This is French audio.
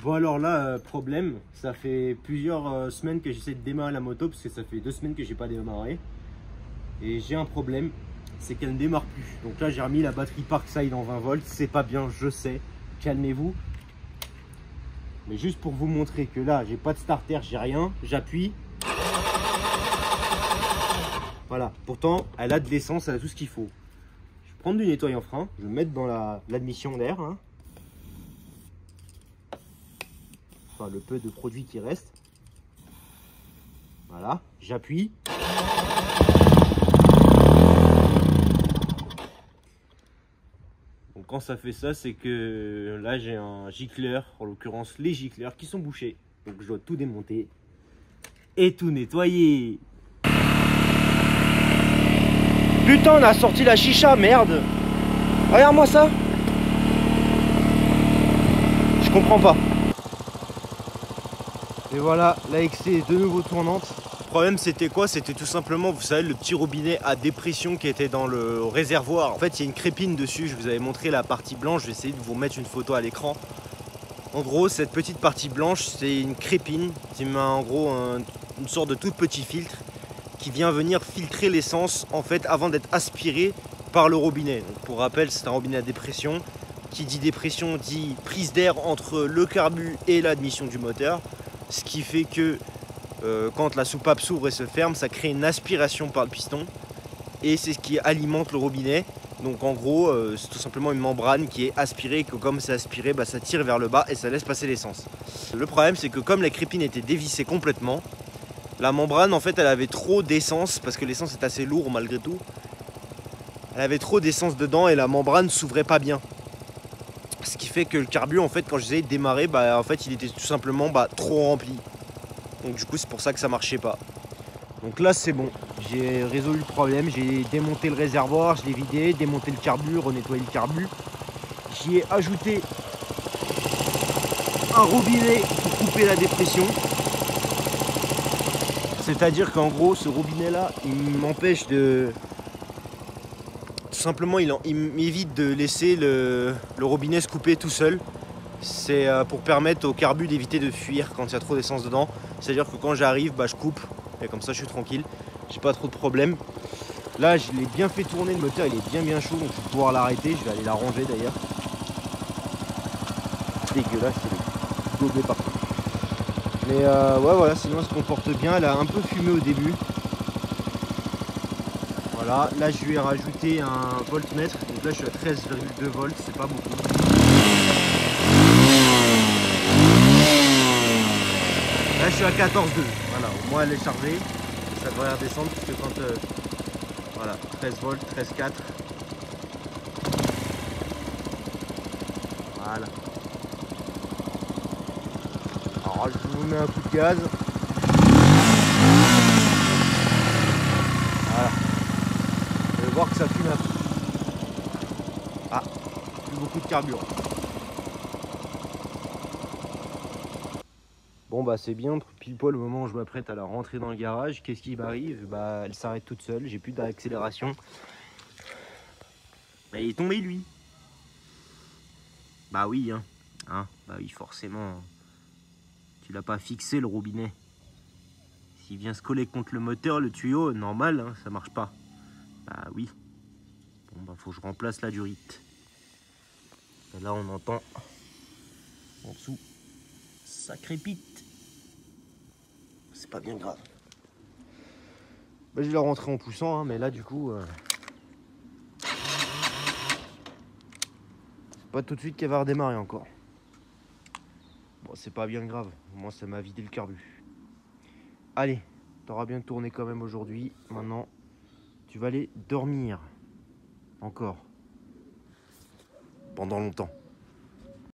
Bon alors là, problème, ça fait plusieurs semaines que j'essaie de démarrer la moto parce que ça fait 2 semaines que j'ai pas démarré. Et j'ai un problème, c'est qu'elle ne démarre plus. Donc là j'ai remis la batterie Parkside en 20 volts, c'est pas bien, je sais, calmez-vous. Mais juste pour vous montrer que là j'ai pas de starter, j'ai rien, j'appuie. Voilà, pourtant elle a de l'essence, elle a tout ce qu'il faut. Je vais prendre du nettoyant frein, je vais mettre dans l'admission d'air. Hein. Enfin, le peu de produit qui reste. Voilà, j'appuie. Donc quand ça fait ça, c'est que là j'ai un gicleur, en l'occurrence les gicleurs qui sont bouchés. Donc je dois tout démonter et tout nettoyer. Putain, on a sorti la chicha, merde. Regarde-moi ça. Je comprends pas. Et voilà, la XC est de nouveau tournante. Le problème c'était quoi? C'était tout simplement, vous savez, le petit robinet à dépression qui était dans le réservoir. En fait, il y a une crépine dessus, je vous avais montré la partie blanche, je vais essayer de vous mettre une photo à l'écran. En gros, cette petite partie blanche, c'est une crépine qui met en gros une sorte de tout petit filtre qui vient venir filtrer l'essence en fait avant d'être aspiré par le robinet. Donc, pour rappel, c'est un robinet à dépression. Qui dit dépression dit prise d'air entre le carbu et l'admission du moteur. Ce qui fait que quand la soupape s'ouvre et se ferme, ça crée une aspiration par le piston. Et c'est ce qui alimente le robinet. Donc en gros, c'est tout simplement une membrane qui est aspirée. Que comme c'est aspiré, bah, ça tire vers le bas et ça laisse passer l'essence. Le problème, c'est que comme la crépine était dévissée complètement, la membrane, en fait, elle avait trop d'essence. Parce que l'essence est assez lourde malgré tout. Elle avait trop d'essence dedans et la membrane s'ouvrait pas bien. Ce qui fait que le carbu, en fait, quand j'essayais de démarrer, bah, en fait, il était tout simplement trop rempli. Donc du coup, c'est pour ça que ça marchait pas. Donc là, c'est bon. J'ai résolu le problème. J'ai démonté le réservoir, je l'ai vidé, démonté le carbu, renettoyé le carbu. J'y ai ajouté un robinet pour couper la dépression. C'est-à-dire qu'en gros, ce robinet-là, il m'empêche de... Tout simplement, il m'évite de laisser le robinet se couper tout seul. C'est pour permettre au carbu d'éviter de fuir quand il y a trop d'essence dedans. C'est-à-dire que quand j'arrive, bah, je coupe. Et comme ça, je suis tranquille. J'ai pas trop de problème. Là, je l'ai bien fait tourner. Le moteur, il est bien chaud. Donc, je vais pouvoir l'arrêter. Je vais aller la ranger d'ailleurs. Dégueulasse, c'est gobé partout. Mais ouais, voilà. Sinon, elle se comporte bien. Elle a un peu fumé au début. Voilà, là je lui ai rajouté un voltmètre, donc là je suis à 13,2 volts, c'est pas beaucoup. Là je suis à 14,2, voilà, au moins elle est chargée, ça devrait redescendre puisque quand, voilà, 13 volts, 13,4. Voilà. Alors je vous mets un coup de gaz. Voilà. Voir que ça fume un peu. Ah, plus beaucoup de carburant. Bon bah c'est bien, pile poil au moment où je m'apprête à la rentrer dans le garage, qu'est-ce qui m'arrive? Bah elle s'arrête toute seule, j'ai plus d'accélération. Bah, il est tombé lui. Bah oui hein. Bah oui forcément. Tu l'as pas fixé le robinet. S'il vient se coller contre le moteur, le tuyau, normal, hein, ça marche pas. Bah oui. Bon bah faut que je remplace la durite. Et là on entend en dessous, ça crépite. C'est pas bien grave. Bah, je vais la rentrer en poussant, hein, mais là du coup, c'est pas tout de suite qu'elle va redémarrer encore. Bon c'est pas bien grave, au moins ça m'a vidé le carbu. Allez, t'auras bien tourné quand même aujourd'hui. Maintenant, tu vas aller dormir. Encore. Pendant longtemps.